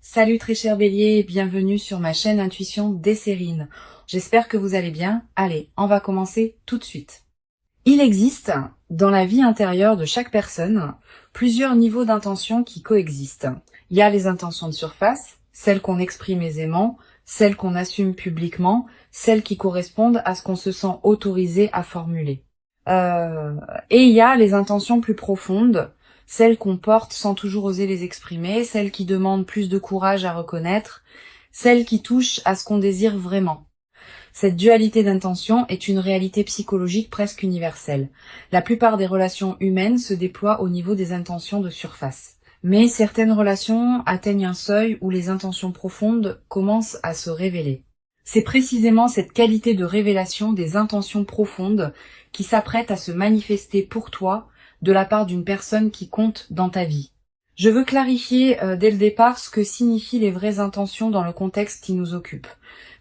Salut très cher Bélier, bienvenue sur ma chaîne Intuition Desserine. J'espère que vous allez bien. Allez, on va commencer tout de suite. Il existe, dans la vie intérieure de chaque personne, plusieurs niveaux d'intention qui coexistent. Il y a les intentions de surface, celles qu'on exprime aisément, celles qu'on assume publiquement, celles qui correspondent à ce qu'on se sent autorisé à formuler. Et il y a les intentions plus profondes, celles qu'on porte sans toujours oser les exprimer, celles qui demandent plus de courage à reconnaître, celles qui touchent à ce qu'on désire vraiment. Cette dualité d'intention est une réalité psychologique presque universelle. La plupart des relations humaines se déploient au niveau des intentions de surface. Mais certaines relations atteignent un seuil où les intentions profondes commencent à se révéler. C'est précisément cette qualité de révélation des intentions profondes qui s'apprête à se manifester pour toi de la part d'une personne qui compte dans ta vie. Je veux clarifier dès le départ ce que signifient les vraies intentions dans le contexte qui nous occupe.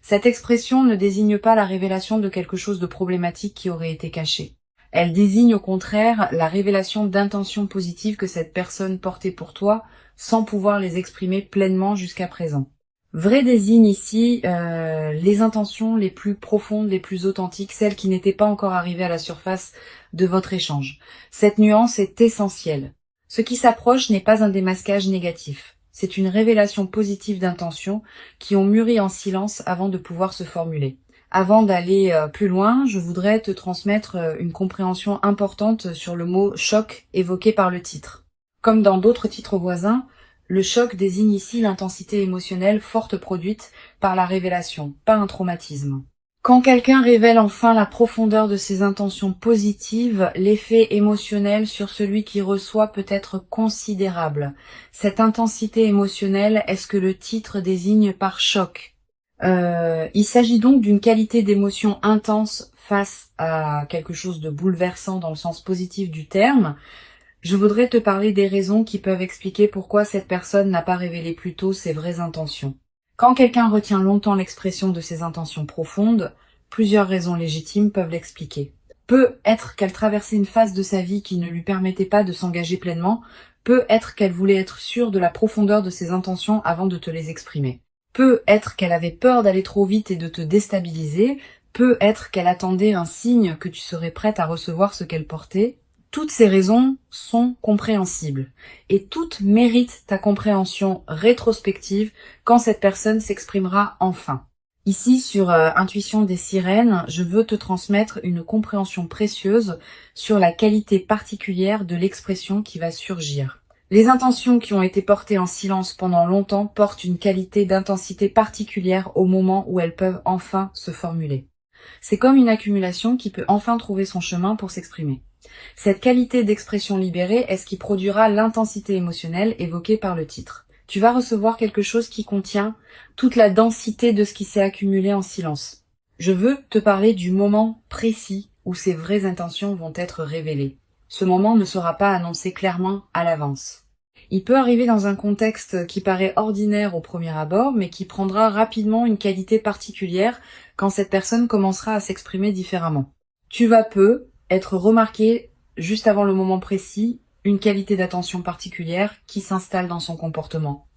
Cette expression ne désigne pas la révélation de quelque chose de problématique qui aurait été caché. Elle désigne au contraire la révélation d'intentions positives que cette personne portait pour toi sans pouvoir les exprimer pleinement jusqu'à présent. Vrai désigne ici les intentions les plus profondes, les plus authentiques, celles qui n'étaient pas encore arrivées à la surface de votre échange. Cette nuance est essentielle. Ce qui s'approche n'est pas un démasquage négatif. C'est une révélation positive d'intentions qui ont mûri en silence avant de pouvoir se formuler. Avant d'aller plus loin, je voudrais te transmettre une compréhension importante sur le mot « choc » évoqué par le titre. Comme dans d'autres titres voisins, le choc désigne ici l'intensité émotionnelle forte produite par la révélation, pas un traumatisme. Quand quelqu'un révèle enfin la profondeur de ses intentions positives, l'effet émotionnel sur celui qui reçoit peut être considérable. Cette intensité émotionnelle est ce que le titre désigne par choc. Il s'agit donc d'une qualité d'émotion intense face à quelque chose de bouleversant dans le sens positif du terme. Je voudrais te parler des raisons qui peuvent expliquer pourquoi cette personne n'a pas révélé plus tôt ses vraies intentions. Quand quelqu'un retient longtemps l'expression de ses intentions profondes, plusieurs raisons légitimes peuvent l'expliquer. Peut être qu'elle traversait une phase de sa vie qui ne lui permettait pas de s'engager pleinement, peut être qu'elle voulait être sûre de la profondeur de ses intentions avant de te les exprimer. Peut être qu'elle avait peur d'aller trop vite et de te déstabiliser, peut être qu'elle attendait un signe que tu serais prête à recevoir ce qu'elle portait. Toutes ces raisons sont compréhensibles et toutes méritent ta compréhension rétrospective quand cette personne s'exprimera enfin. Ici, sur Intuition des sirènes, je veux te transmettre une compréhension précieuse sur la qualité particulière de l'expression qui va surgir. Les intentions qui ont été portées en silence pendant longtemps portent une qualité d'intensité particulière au moment où elles peuvent enfin se formuler. C'est comme une accumulation qui peut enfin trouver son chemin pour s'exprimer. Cette qualité d'expression libérée est ce qui produira l'intensité émotionnelle évoquée par le titre. Tu vas recevoir quelque chose qui contient toute la densité de ce qui s'est accumulé en silence. Je veux te parler du moment précis où ces vraies intentions vont être révélées. Ce moment ne sera pas annoncé clairement à l'avance. Il peut arriver dans un contexte qui paraît ordinaire au premier abord, mais qui prendra rapidement une qualité particulière quand cette personne commencera à s'exprimer différemment. Tu vas être remarqué juste avant le moment précis, une qualité d'attention particulière qui s'installe dans son comportement,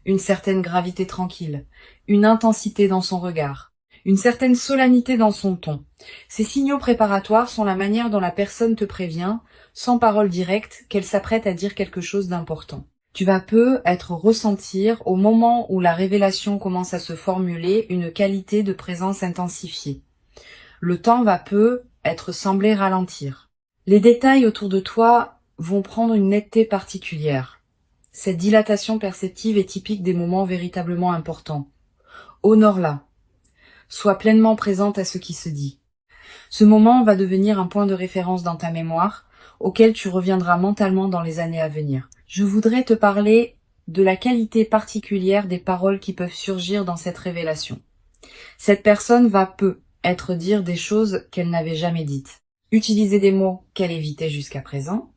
une certaine gravité tranquille, une intensité dans son regard, une certaine solennité dans son ton. Ces signaux préparatoires sont la manière dont la personne te prévient, sans parole directe, qu'elle s'apprête à dire quelque chose d'important. Tu vas être ressentir, au moment où la révélation commence à se formuler, une qualité de présence intensifiée. Le temps va être semblé ralentir. Les détails autour de toi vont prendre une netteté particulière. Cette dilatation perceptive est typique des moments véritablement importants. Honore-la. Sois pleinement présente à ce qui se dit. Ce moment va devenir un point de référence dans ta mémoire, auquel tu reviendras mentalement dans les années à venir. Je voudrais te parler de la qualité particulière des paroles qui peuvent surgir dans cette révélation. Cette personne va être dire des choses qu'elle n'avait jamais dites, utiliser des mots qu'elle évitait jusqu'à présent,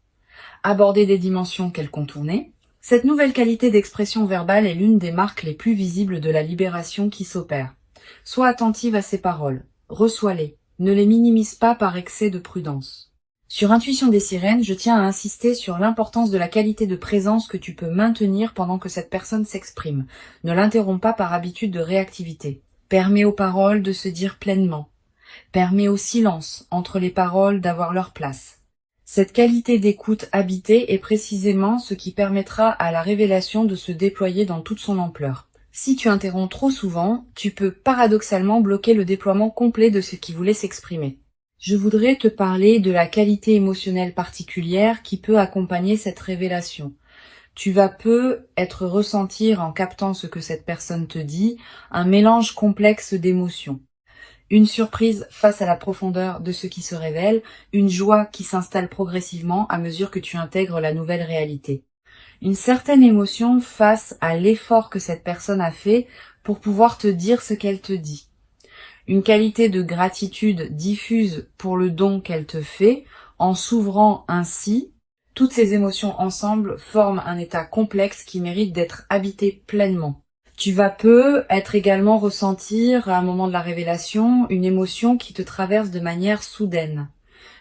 aborder des dimensions qu'elle contournait. Cette nouvelle qualité d'expression verbale est l'une des marques les plus visibles de la libération qui s'opère. Sois attentive à ces paroles, reçois-les, ne les minimise pas par excès de prudence. Sur Intuition des sirènes, je tiens à insister sur l'importance de la qualité de présence que tu peux maintenir pendant que cette personne s'exprime. Ne l'interromps pas par habitude de réactivité. Permets aux paroles de se dire pleinement. Permets au silence entre les paroles d'avoir leur place. Cette qualité d'écoute habitée est précisément ce qui permettra à la révélation de se déployer dans toute son ampleur. Si tu interromps trop souvent, tu peux paradoxalement bloquer le déploiement complet de ce qui voulait s'exprimer. Je voudrais te parler de la qualité émotionnelle particulière qui peut accompagner cette révélation. Tu vas être ressentir en captant ce que cette personne te dit, un mélange complexe d'émotions. Une surprise face à la profondeur de ce qui se révèle, une joie qui s'installe progressivement à mesure que tu intègres la nouvelle réalité. Une certaine émotion face à l'effort que cette personne a fait pour pouvoir te dire ce qu'elle te dit. Une qualité de gratitude diffuse pour le don qu'elle te fait, en s'ouvrant ainsi. Toutes ces émotions ensemble forment un état complexe qui mérite d'être habité pleinement. Tu vas être également ressentir, à un moment de la révélation, une émotion qui te traverse de manière soudaine.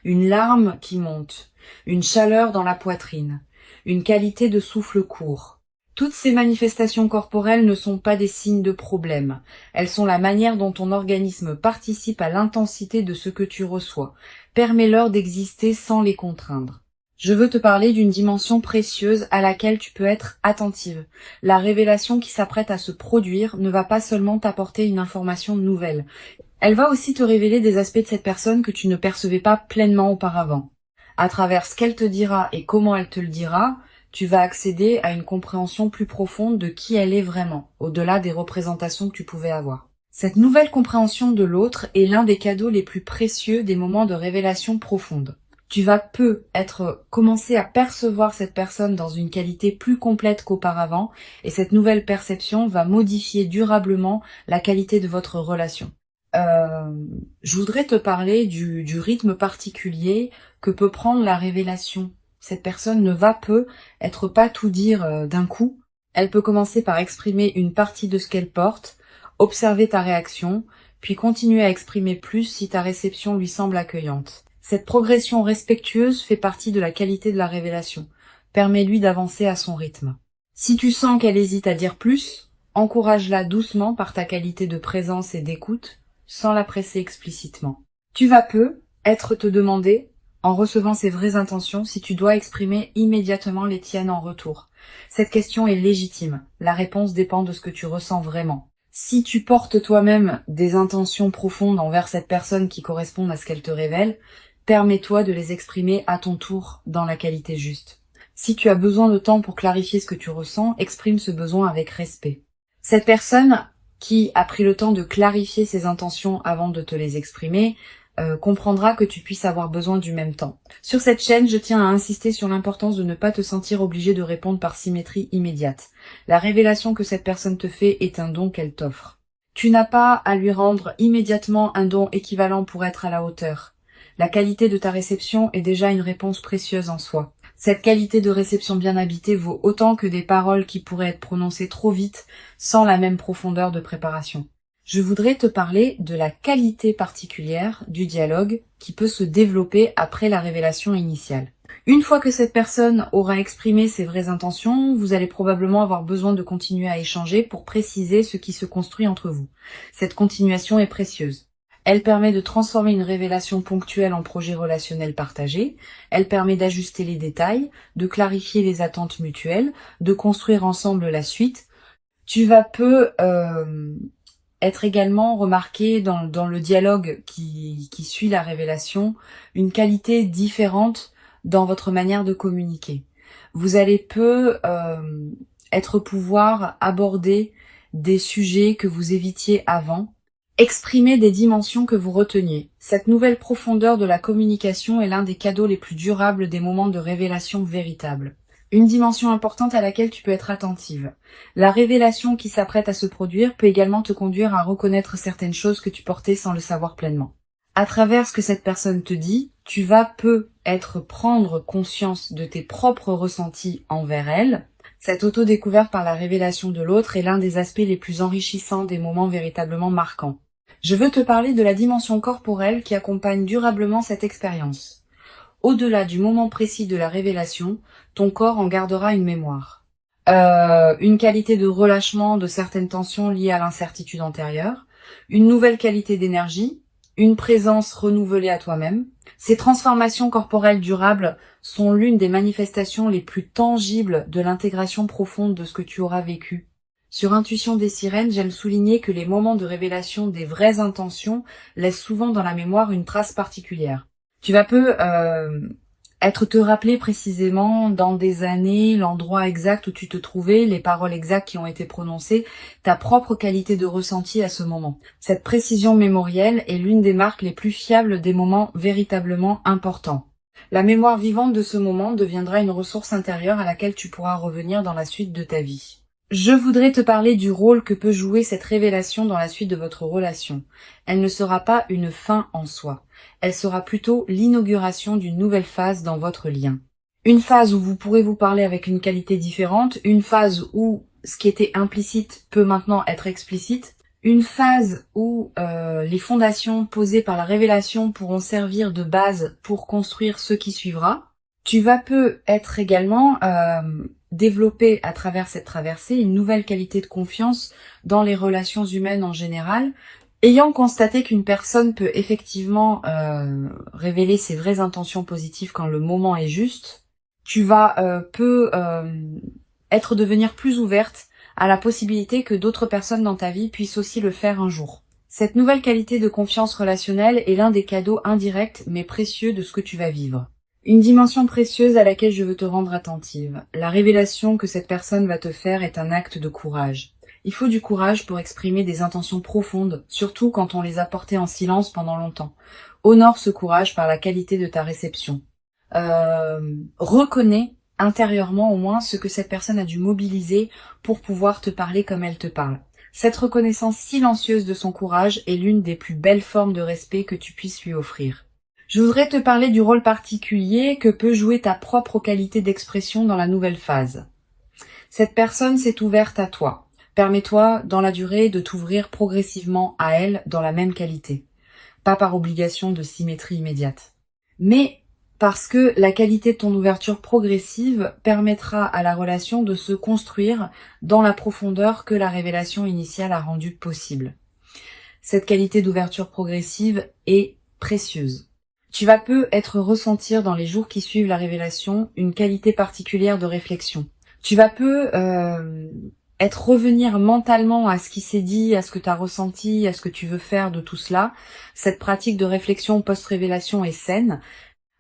Une larme qui monte, une chaleur dans la poitrine, une qualité de souffle court. Toutes ces manifestations corporelles ne sont pas des signes de problème. Elles sont la manière dont ton organisme participe à l'intensité de ce que tu reçois. Permets-leur d'exister sans les contraindre. Je veux te parler d'une dimension précieuse à laquelle tu peux être attentive. La révélation qui s'apprête à se produire ne va pas seulement t'apporter une information nouvelle. Elle va aussi te révéler des aspects de cette personne que tu ne percevais pas pleinement auparavant. À travers ce qu'elle te dira et comment elle te le dira, tu vas accéder à une compréhension plus profonde de qui elle est vraiment, au-delà des représentations que tu pouvais avoir. Cette nouvelle compréhension de l'autre est l'un des cadeaux les plus précieux des moments de révélation profonde. Tu vas commencer à percevoir cette personne dans une qualité plus complète qu'auparavant, et cette nouvelle perception va modifier durablement la qualité de votre relation. Je voudrais te parler du rythme particulier que peut prendre la révélation. Cette personne ne va être pas tout dire d'un coup. Elle peut commencer par exprimer une partie de ce qu'elle porte, observer ta réaction, puis continuer à exprimer plus si ta réception lui semble accueillante. Cette progression respectueuse fait partie de la qualité de la révélation. Permets-lui d'avancer à son rythme. Si tu sens qu'elle hésite à dire plus, encourage-la doucement par ta qualité de présence et d'écoute, sans la presser explicitement. Tu vas te demander, en recevant ses vraies intentions, si tu dois exprimer immédiatement les tiennes en retour. Cette question est légitime. La réponse dépend de ce que tu ressens vraiment. Si tu portes toi-même des intentions profondes envers cette personne qui correspondent à ce qu'elle te révèle, permets-toi de les exprimer à ton tour dans la qualité juste. Si tu as besoin de temps pour clarifier ce que tu ressens, exprime ce besoin avec respect. Cette personne qui a pris le temps de clarifier ses intentions avant de te les exprimer, comprendra que tu puisses avoir besoin du même temps. Sur cette chaîne, je tiens à insister sur l'importance de ne pas te sentir obligé de répondre par symétrie immédiate. La révélation que cette personne te fait est un don qu'elle t'offre. Tu n'as pas à lui rendre immédiatement un don équivalent pour être à la hauteur. La qualité de ta réception est déjà une réponse précieuse en soi. Cette qualité de réception bien habitée vaut autant que des paroles qui pourraient être prononcées trop vite sans la même profondeur de préparation. Je voudrais te parler de la qualité particulière du dialogue qui peut se développer après la révélation initiale. Une fois que cette personne aura exprimé ses vraies intentions, vous allez probablement avoir besoin de continuer à échanger pour préciser ce qui se construit entre vous. Cette continuation est précieuse. Elle permet de transformer une révélation ponctuelle en projet relationnel partagé. Elle permet d'ajuster les détails, de clarifier les attentes mutuelles, de construire ensemble la suite. Tu vas être également remarqué dans le dialogue qui suit la révélation, une qualité différente dans votre manière de communiquer. Vous allez pouvoir aborder des sujets que vous évitiez avant, exprimer des dimensions que vous reteniez. Cette nouvelle profondeur de la communication est l'un des cadeaux les plus durables des moments de révélation véritable. Une dimension importante à laquelle tu peux être attentive. La révélation qui s'apprête à se produire peut également te conduire à reconnaître certaines choses que tu portais sans le savoir pleinement. À travers ce que cette personne te dit, tu vas prendre conscience de tes propres ressentis envers elle. Cette auto-découverte par la révélation de l'autre est l'un des aspects les plus enrichissants des moments véritablement marquants. Je veux te parler de la dimension corporelle qui accompagne durablement cette expérience. Au-delà du moment précis de la révélation, ton corps en gardera une mémoire. Une qualité de relâchement de certaines tensions liées à l'incertitude antérieure, une nouvelle qualité d'énergie, une présence renouvelée à toi-même. Ces transformations corporelles durables sont l'une des manifestations les plus tangibles de l'intégration profonde de ce que tu auras vécu. Sur Intuition des sirènes, j'aime souligner que les moments de révélation des vraies intentions laissent souvent dans la mémoire une trace particulière. Tu vas peu être te rappeler précisément dans des années, l'endroit exact où tu te trouvais, les paroles exactes qui ont été prononcées, ta propre qualité de ressenti à ce moment. Cette précision mémorielle est l'une des marques les plus fiables des moments véritablement importants. La mémoire vivante de ce moment deviendra une ressource intérieure à laquelle tu pourras revenir dans la suite de ta vie. Je voudrais te parler du rôle que peut jouer cette révélation dans la suite de votre relation. Elle ne sera pas une fin en soi. Elle sera plutôt l'inauguration d'une nouvelle phase dans votre lien. Une phase où vous pourrez vous parler avec une qualité différente, une phase où ce qui était implicite peut maintenant être explicite, une phase où les fondations posées par la révélation pourront servir de base pour construire ce qui suivra. Tu vas peu être également développer à travers cette traversée une nouvelle qualité de confiance dans les relations humaines en général. Ayant constaté qu'une personne peut effectivement révéler ses vraies intentions positives quand le moment est juste, tu vas devenir plus ouverte à la possibilité que d'autres personnes dans ta vie puissent aussi le faire un jour. Cette nouvelle qualité de confiance relationnelle est l'un des cadeaux indirects mais précieux de ce que tu vas vivre. Une dimension précieuse à laquelle je veux te rendre attentive. La révélation que cette personne va te faire est un acte de courage. Il faut du courage pour exprimer des intentions profondes, surtout quand on les a portées en silence pendant longtemps. Honore ce courage par la qualité de ta réception. Reconnais intérieurement au moins ce que cette personne a dû mobiliser pour pouvoir te parler comme elle te parle. Cette reconnaissance silencieuse de son courage est l'une des plus belles formes de respect que tu puisses lui offrir. Je voudrais te parler du rôle particulier que peut jouer ta propre qualité d'expression dans la nouvelle phase. Cette personne s'est ouverte à toi. Permets-toi, dans la durée, de t'ouvrir progressivement à elle dans la même qualité. Pas par obligation de symétrie immédiate. Mais parce que la qualité de ton ouverture progressive permettra à la relation de se construire dans la profondeur que la révélation initiale a rendue possible. Cette qualité d'ouverture progressive est précieuse. Tu vas peu être ressentir dans les jours qui suivent la révélation une qualité particulière de réflexion. Tu vas peu être revenir mentalement à ce qui s'est dit, à ce que tu as ressenti, à ce que tu veux faire de tout cela. Cette pratique de réflexion post-révélation est saine.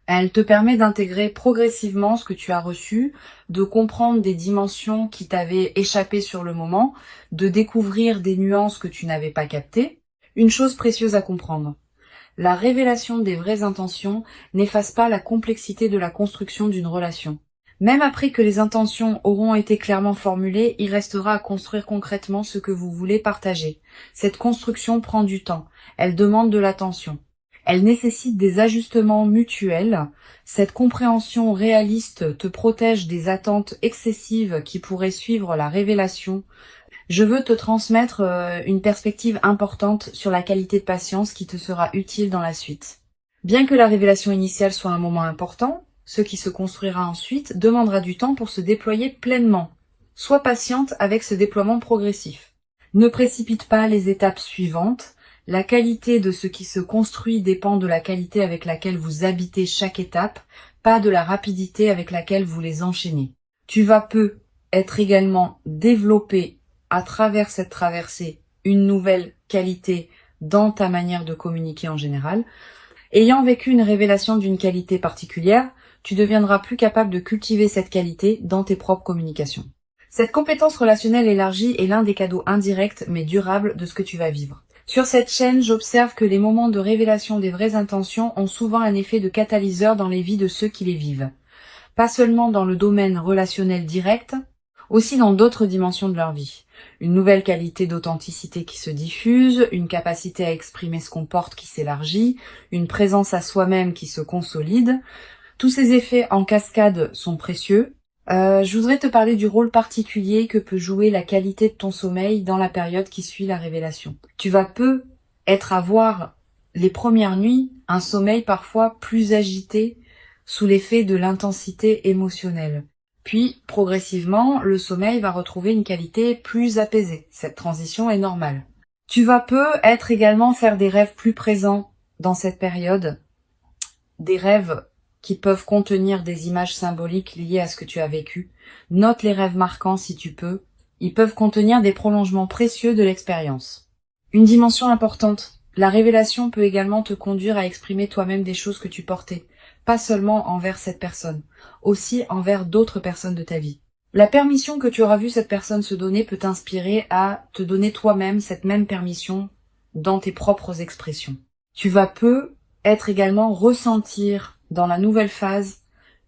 Elle te permet d'intégrer progressivement ce que tu as reçu, de comprendre des dimensions qui t'avaient échappé sur le moment, de découvrir des nuances que tu n'avais pas captées. Une chose précieuse à comprendre. La révélation des vraies intentions n'efface pas la complexité de la construction d'une relation. Même après que les intentions auront été clairement formulées, il restera à construire concrètement ce que vous voulez partager. Cette construction prend du temps, elle demande de l'attention. Elle nécessite des ajustements mutuels. Cette compréhension réaliste te protège des attentes excessives qui pourraient suivre la révélation. Je veux te transmettre une perspective importante sur la qualité de patience qui te sera utile dans la suite. Bien que la révélation initiale soit un moment important, ce qui se construira ensuite demandera du temps pour se déployer pleinement. Sois patiente avec ce déploiement progressif. Ne précipite pas les étapes suivantes. La qualité de ce qui se construit dépend de la qualité avec laquelle vous habitez chaque étape, pas de la rapidité avec laquelle vous les enchaînez. Tu vas peu être également développé à travers cette traversée une nouvelle qualité dans ta manière de communiquer en général. Ayant vécu une révélation d'une qualité particulière, tu deviendras plus capable de cultiver cette qualité dans tes propres communications. Cette compétence relationnelle élargie est l'un des cadeaux indirects mais durables de ce que tu vas vivre. Sur cette chaîne, j'observe que les moments de révélation des vraies intentions ont souvent un effet de catalyseur dans les vies de ceux qui les vivent. Pas seulement dans le domaine relationnel direct, aussi dans d'autres dimensions de leur vie. Une nouvelle qualité d'authenticité qui se diffuse, une capacité à exprimer ce qu'on porte qui s'élargit, une présence à soi-même qui se consolide. Tous ces effets en cascade sont précieux. Je voudrais te parler du rôle particulier que peut jouer la qualité de ton sommeil dans la période qui suit la révélation. Tu vas peu être à voir les premières nuits un sommeil parfois plus agité sous l'effet de l'intensité émotionnelle. Puis, progressivement, le sommeil va retrouver une qualité plus apaisée. Cette transition est normale. Tu vas peut-être également faire des rêves plus présents dans cette période, des rêves qui peuvent contenir des images symboliques liées à ce que tu as vécu. Note les rêves marquants si tu peux. Ils peuvent contenir des prolongements précieux de l'expérience. Une dimension importante. La révélation peut également te conduire à exprimer toi-même des choses que tu portais, pas seulement envers cette personne, aussi envers d'autres personnes de ta vie. La permission que tu auras vu cette personne se donner peut t'inspirer à te donner toi-même cette même permission dans tes propres expressions. Tu vas peut-être également ressentir dans la nouvelle phase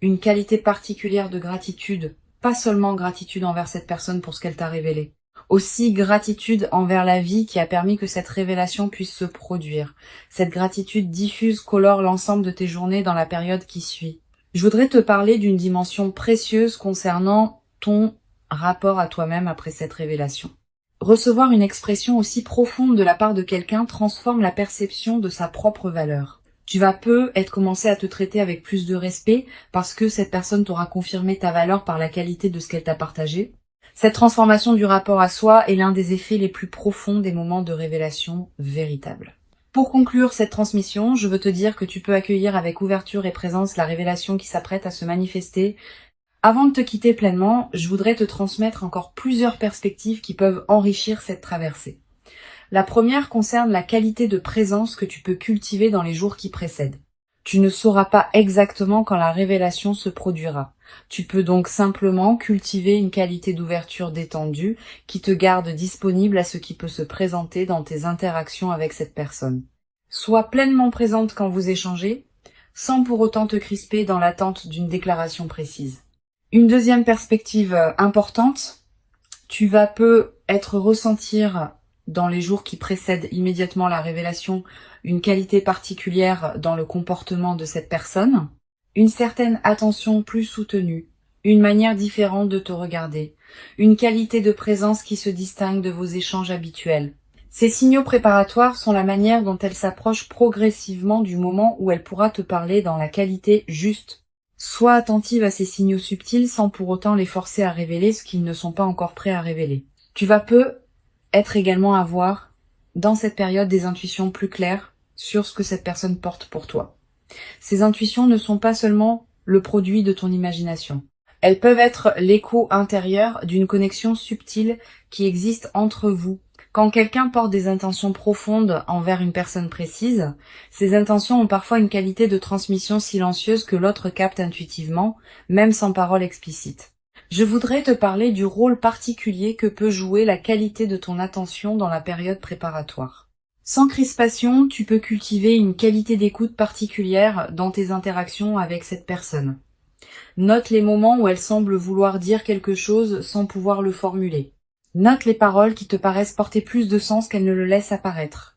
une qualité particulière de gratitude, pas seulement gratitude envers cette personne pour ce qu'elle t'a révélé, aussi gratitude envers la vie qui a permis que cette révélation puisse se produire. Cette gratitude diffuse colore l'ensemble de tes journées dans la période qui suit. Je voudrais te parler d'une dimension précieuse concernant ton rapport à toi-même après cette révélation. Recevoir une expression aussi profonde de la part de quelqu'un transforme la perception de sa propre valeur. Tu vas peut-être commencer à te traiter avec plus de respect parce que cette personne t'aura confirmé ta valeur par la qualité de ce qu'elle t'a partagé. Cette transformation du rapport à soi est l'un des effets les plus profonds des moments de révélation véritable. Pour conclure cette transmission, je veux te dire que tu peux accueillir avec ouverture et présence la révélation qui s'apprête à se manifester. Avant de te quitter pleinement, je voudrais te transmettre encore plusieurs perspectives qui peuvent enrichir cette traversée. La première concerne la qualité de présence que tu peux cultiver dans les jours qui précèdent. Tu ne sauras pas exactement quand la révélation se produira. Tu peux donc simplement cultiver une qualité d'ouverture détendue qui te garde disponible à ce qui peut se présenter dans tes interactions avec cette personne. Sois pleinement présente quand vous échangez, sans pour autant te crisper dans l'attente d'une déclaration précise. Une deuxième perspective importante, tu vas peut-être ressentir dans les jours qui précèdent immédiatement la révélation une qualité particulière dans le comportement de cette personne, une certaine attention plus soutenue, une manière différente de te regarder, une qualité de présence qui se distingue de vos échanges habituels. Ces signaux préparatoires sont la manière dont elle s'approche progressivement du moment où elle pourra te parler dans la qualité juste. Sois attentive à ces signaux subtils sans pour autant les forcer à révéler ce qu'ils ne sont pas encore prêts à révéler. Tu vas peut-être également avoir, dans cette période, des intuitions plus claires sur ce que cette personne porte pour toi. Ces intuitions ne sont pas seulement le produit de ton imagination. Elles peuvent être l'écho intérieur d'une connexion subtile qui existe entre vous. Quand quelqu'un porte des intentions profondes envers une personne précise, ces intentions ont parfois une qualité de transmission silencieuse que l'autre capte intuitivement, même sans parole explicite. Je voudrais te parler du rôle particulier que peut jouer la qualité de ton attention dans la période préparatoire. Sans crispation, tu peux cultiver une qualité d'écoute particulière dans tes interactions avec cette personne. Note les moments où elle semble vouloir dire quelque chose sans pouvoir le formuler. Note les paroles qui te paraissent porter plus de sens qu'elles ne le laissent apparaître.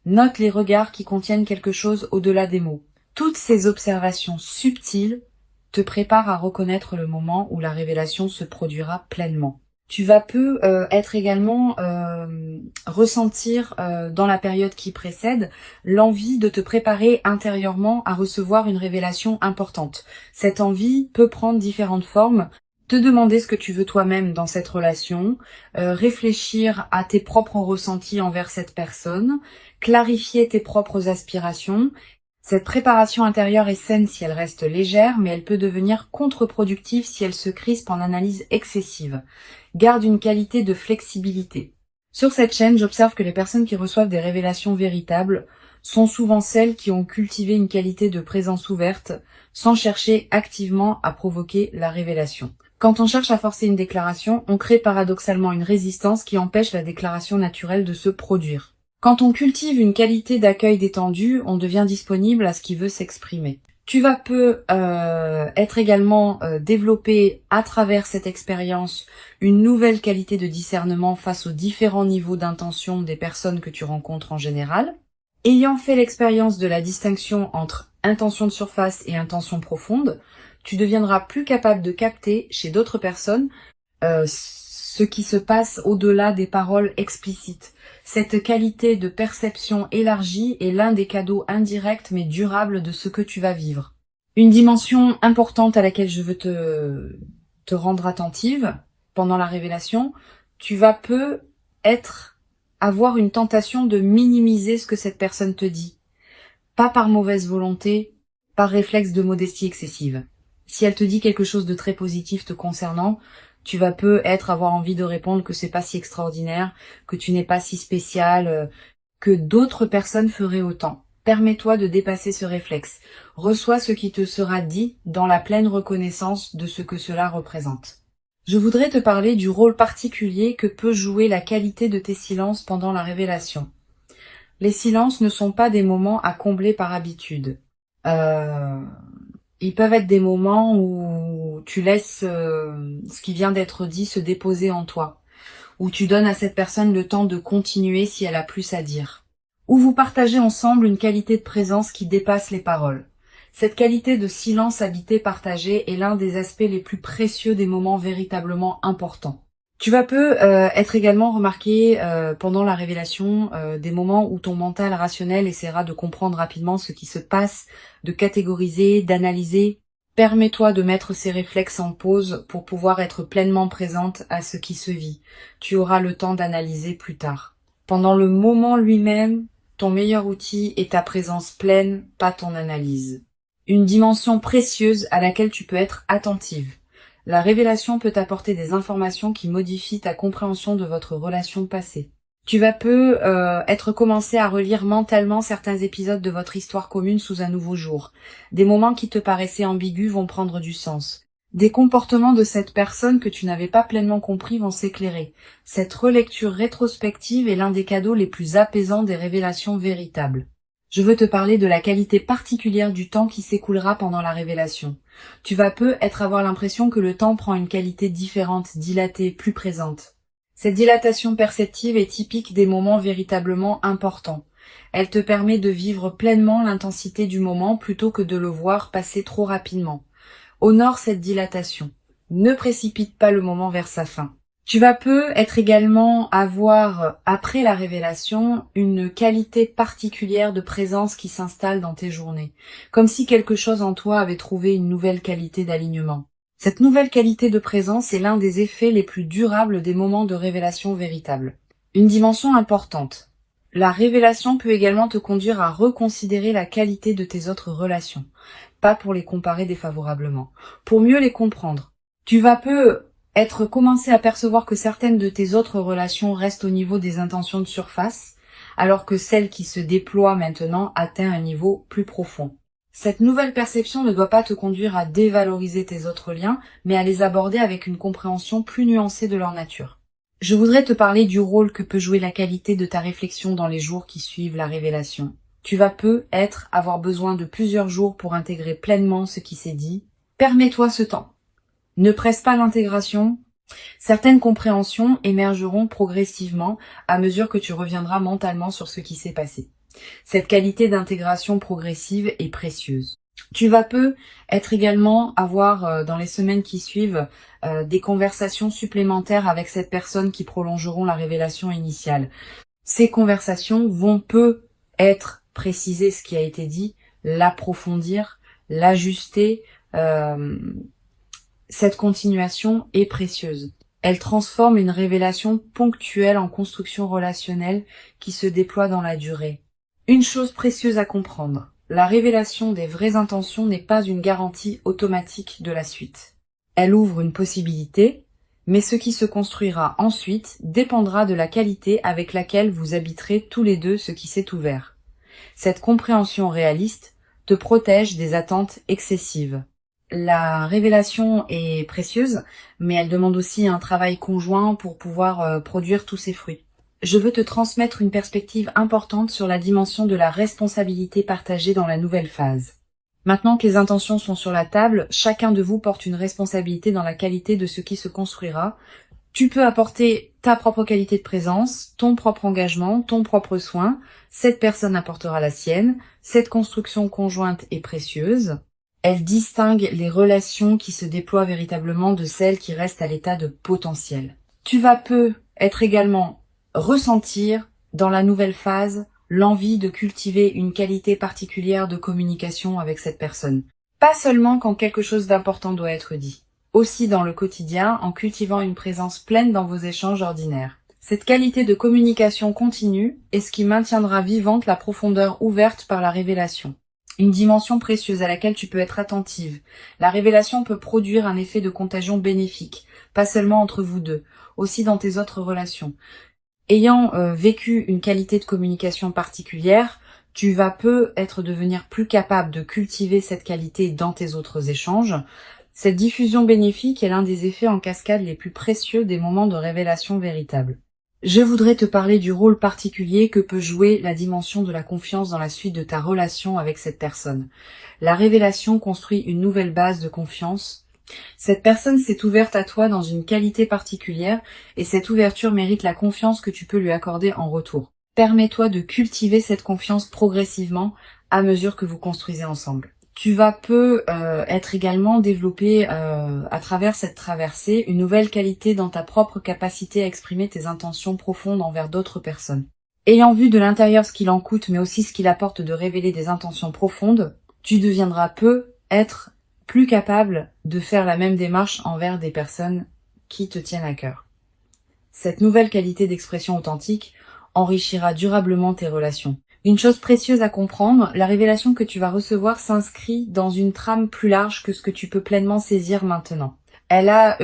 Note les regards qui contiennent quelque chose au-delà des mots. Toutes ces observations subtiles te préparent à reconnaître le moment où la révélation se produira pleinement. Tu vas peut-être également ressentir dans la période qui précède l'envie de te préparer intérieurement à recevoir une révélation importante. Cette envie peut prendre différentes formes. Te demander ce que tu veux toi-même dans cette relation, réfléchir à tes propres ressentis envers cette personne, clarifier tes propres aspirations. Cette préparation intérieure est saine si elle reste légère, mais elle peut devenir contre-productive si elle se crispe en analyse excessive. Garde une qualité de flexibilité. Sur cette chaîne, j'observe que les personnes qui reçoivent des révélations véritables sont souvent celles qui ont cultivé une qualité de présence ouverte, sans chercher activement à provoquer la révélation. Quand on cherche à forcer une déclaration, on crée paradoxalement une résistance qui empêche la déclaration naturelle de se produire. Quand on cultive une qualité d'accueil détendu, on devient disponible à ce qui veut s'exprimer. Tu vas être également développer à travers cette expérience une nouvelle qualité de discernement face aux différents niveaux d'intention des personnes que tu rencontres en général. Ayant fait l'expérience de la distinction entre intention de surface et intention profonde, tu deviendras plus capable de capter chez d'autres personnes ce qui se passe au-delà des paroles explicites. Cette qualité de perception élargie est l'un des cadeaux indirects mais durables de ce que tu vas vivre. Une dimension importante à laquelle je veux te rendre attentive pendant la révélation, tu vas avoir une tentation de minimiser ce que cette personne te dit. Pas par mauvaise volonté, par réflexe de modestie excessive. Si elle te dit quelque chose de très positif te concernant, tu vas avoir envie de répondre que c'est pas si extraordinaire, que tu n'es pas si spécial, que d'autres personnes feraient autant. Permets-toi de dépasser ce réflexe. Reçois ce qui te sera dit dans la pleine reconnaissance de ce que cela représente. Je voudrais te parler du rôle particulier que peut jouer la qualité de tes silences pendant la révélation. Les silences ne sont pas des moments à combler par habitude. Ils peuvent être des moments où tu laisses ce qui vient d'être dit se déposer en toi, où tu donnes à cette personne le temps de continuer si elle a plus à dire, où vous partagez ensemble une qualité de présence qui dépasse les paroles. Cette qualité de silence habité partagé est l'un des aspects les plus précieux des moments véritablement importants. Tu vas être également remarqué pendant la révélation des moments où ton mental rationnel essaiera de comprendre rapidement ce qui se passe, de catégoriser, d'analyser. Permets-toi de mettre ces réflexes en pause pour pouvoir être pleinement présente à ce qui se vit. Tu auras le temps d'analyser plus tard. Pendant le moment lui-même, ton meilleur outil est ta présence pleine, pas ton analyse. Une dimension précieuse à laquelle tu peux être attentive. La révélation peut t'apporter des informations qui modifient ta compréhension de votre relation passée. Tu vas être commencé à relire mentalement certains épisodes de votre histoire commune sous un nouveau jour. Des moments qui te paraissaient ambigus vont prendre du sens. Des comportements de cette personne que tu n'avais pas pleinement compris vont s'éclairer. Cette relecture rétrospective est l'un des cadeaux les plus apaisants des révélations véritables. Je veux te parler de la qualité particulière du temps qui s'écoulera pendant la révélation. Tu vas avoir l'impression que le temps prend une qualité différente, dilatée, plus présente. Cette dilatation perceptive est typique des moments véritablement importants. Elle te permet de vivre pleinement l'intensité du moment plutôt que de le voir passer trop rapidement. Honore cette dilatation. Ne précipite pas le moment vers sa fin. Tu vas également avoir, après la révélation, une qualité particulière de présence qui s'installe dans tes journées, comme si quelque chose en toi avait trouvé une nouvelle qualité d'alignement. Cette nouvelle qualité de présence est l'un des effets les plus durables des moments de révélation véritable. Une dimension importante. La révélation peut également te conduire à reconsidérer la qualité de tes autres relations, pas pour les comparer défavorablement, pour mieux les comprendre. Tu vas commencer à percevoir que certaines de tes autres relations restent au niveau des intentions de surface, alors que celle qui se déploie maintenant atteint un niveau plus profond. Cette nouvelle perception ne doit pas te conduire à dévaloriser tes autres liens, mais à les aborder avec une compréhension plus nuancée de leur nature. Je voudrais te parler du rôle que peut jouer la qualité de ta réflexion dans les jours qui suivent la révélation. Tu vas avoir besoin de plusieurs jours pour intégrer pleinement ce qui s'est dit. Permets-toi ce temps. Ne presse pas l'intégration. Certaines compréhensions émergeront progressivement à mesure que tu reviendras mentalement sur ce qui s'est passé. Cette qualité d'intégration progressive est précieuse. Tu vas également avoir dans les semaines qui suivent des conversations supplémentaires avec cette personne qui prolongeront la révélation initiale. Ces conversations vont être préciser ce qui a été dit, l'approfondir, l'ajuster. Cette continuation est précieuse. Elle transforme une révélation ponctuelle en construction relationnelle qui se déploie dans la durée. Une chose précieuse à comprendre, la révélation des vraies intentions n'est pas une garantie automatique de la suite. Elle ouvre une possibilité, mais ce qui se construira ensuite dépendra de la qualité avec laquelle vous habiterez tous les deux ce qui s'est ouvert. Cette compréhension réaliste te protège des attentes excessives. La révélation est précieuse, mais elle demande aussi un travail conjoint pour pouvoir produire tous ses fruits. Je veux te transmettre une perspective importante sur la dimension de la responsabilité partagée dans la nouvelle phase. Maintenant que les intentions sont sur la table, chacun de vous porte une responsabilité dans la qualité de ce qui se construira. Tu peux apporter ta propre qualité de présence, ton propre engagement, ton propre soin. Cette personne apportera la sienne. Cette construction conjointe est précieuse. Elle distingue les relations qui se déploient véritablement de celles qui restent à l'état de potentiel. Tu vas être également ressentir dans la nouvelle phase l'envie de cultiver une qualité particulière de communication avec cette personne. Pas seulement quand quelque chose d'important doit être dit, aussi dans le quotidien en cultivant une présence pleine dans vos échanges ordinaires. Cette qualité de communication continue est ce qui maintiendra vivante la profondeur ouverte par la révélation. Une dimension précieuse à laquelle tu peux être attentive. La révélation peut produire un effet de contagion bénéfique, pas seulement entre vous deux, aussi dans tes autres relations. Ayant vécu une qualité de communication particulière, tu vas devenir plus capable de cultiver cette qualité dans tes autres échanges. Cette diffusion bénéfique est l'un des effets en cascade les plus précieux des moments de révélation véritable. Je voudrais te parler du rôle particulier que peut jouer la dimension de la confiance dans la suite de ta relation avec cette personne. La révélation construit une nouvelle base de confiance. Cette personne s'est ouverte à toi dans une qualité particulière et cette ouverture mérite la confiance que tu peux lui accorder en retour. Permets-toi de cultiver cette confiance progressivement à mesure que vous construisez ensemble. Tu vas être également développé à travers cette traversée une nouvelle qualité dans ta propre capacité à exprimer tes intentions profondes envers d'autres personnes. Ayant vu de l'intérieur ce qu'il en coûte, mais aussi ce qu'il apporte de révéler des intentions profondes, tu deviendras être plus capable de faire la même démarche envers des personnes qui te tiennent à cœur. Cette nouvelle qualité d'expression authentique enrichira durablement tes relations. Une chose précieuse à comprendre, la révélation que tu vas recevoir s'inscrit dans une trame plus large que ce que tu peux pleinement saisir maintenant. Elle a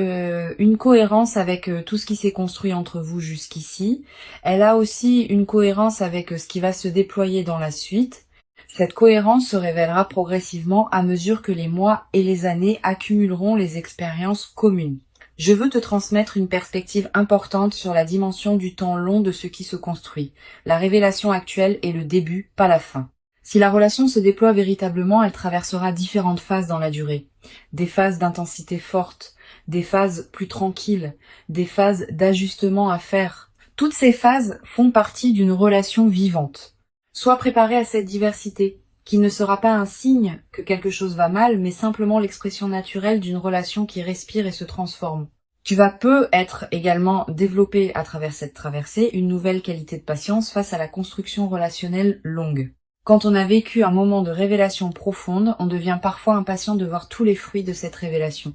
une cohérence avec tout ce qui s'est construit entre vous jusqu'ici. Elle a aussi une cohérence avec ce qui va se déployer dans la suite. Cette cohérence se révélera progressivement à mesure que les mois et les années accumuleront les expériences communes. Je veux te transmettre une perspective importante sur la dimension du temps long de ce qui se construit. La révélation actuelle est le début, pas la fin. Si la relation se déploie véritablement, elle traversera différentes phases dans la durée. Des phases d'intensité forte, des phases plus tranquilles, des phases d'ajustement à faire. Toutes ces phases font partie d'une relation vivante. Sois préparé à cette diversité, qui ne sera pas un signe que quelque chose va mal, mais simplement l'expression naturelle d'une relation qui respire et se transforme. Tu vas être également développé à travers cette traversée une nouvelle qualité de patience face à la construction relationnelle longue. Quand on a vécu un moment de révélation profonde, on devient parfois impatient de voir tous les fruits de cette révélation.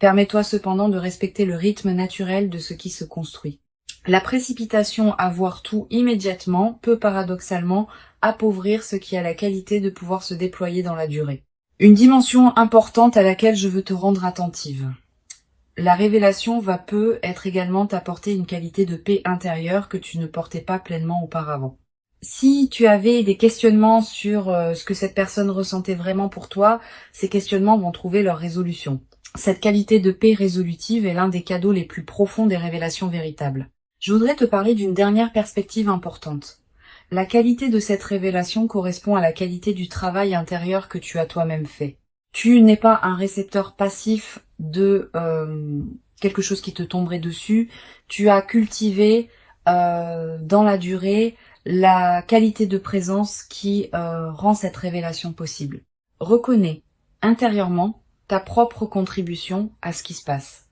Permets-toi cependant de respecter le rythme naturel de ce qui se construit. La précipitation à voir tout immédiatement peut paradoxalement appauvrir ce qui a la qualité de pouvoir se déployer dans la durée. Une dimension importante à laquelle je veux te rendre attentive. La révélation peut être également t'apporter une qualité de paix intérieure que tu ne portais pas pleinement auparavant. Si tu avais des questionnements sur ce que cette personne ressentait vraiment pour toi, ces questionnements vont trouver leur résolution. Cette qualité de paix résolutive est l'un des cadeaux les plus profonds des révélations véritables. Je voudrais te parler d'une dernière perspective importante. La qualité de cette révélation correspond à la qualité du travail intérieur que tu as toi-même fait. Tu n'es pas un récepteur passif de quelque chose qui te tomberait dessus. Tu as cultivé dans la durée la qualité de présence qui rend cette révélation possible. Reconnais intérieurement ta propre contribution à ce qui se passe.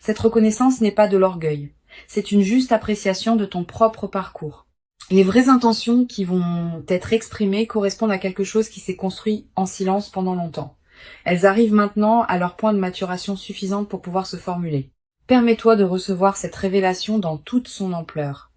Cette reconnaissance n'est pas de l'orgueil. C'est une juste appréciation de ton propre parcours. Les vraies intentions qui vont être exprimées correspondent à quelque chose qui s'est construit en silence pendant longtemps. Elles arrivent maintenant à leur point de maturation suffisante pour pouvoir se formuler. Permets-toi de recevoir cette révélation dans toute son ampleur.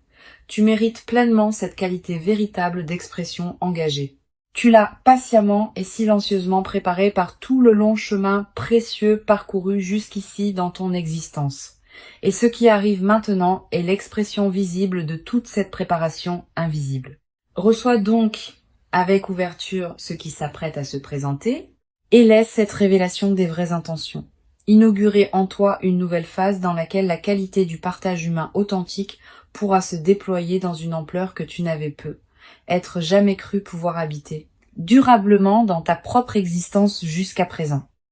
Tu mérites pleinement cette qualité véritable d'expression engagée. Tu l'as patiemment et silencieusement préparée par tout le long chemin précieux parcouru jusqu'ici dans ton existence. Et ce qui arrive maintenant est l'expression visible de toute cette préparation invisible. Reçois donc avec ouverture ce qui s'apprête à se présenter et laisse cette révélation des vraies intentions. Inaugurer en toi une nouvelle phase dans laquelle la qualité du partage humain authentique pourra se déployer dans une ampleur que tu n'avais être jamais cru pouvoir habiter durablement dans ta propre existence jusqu'à présent.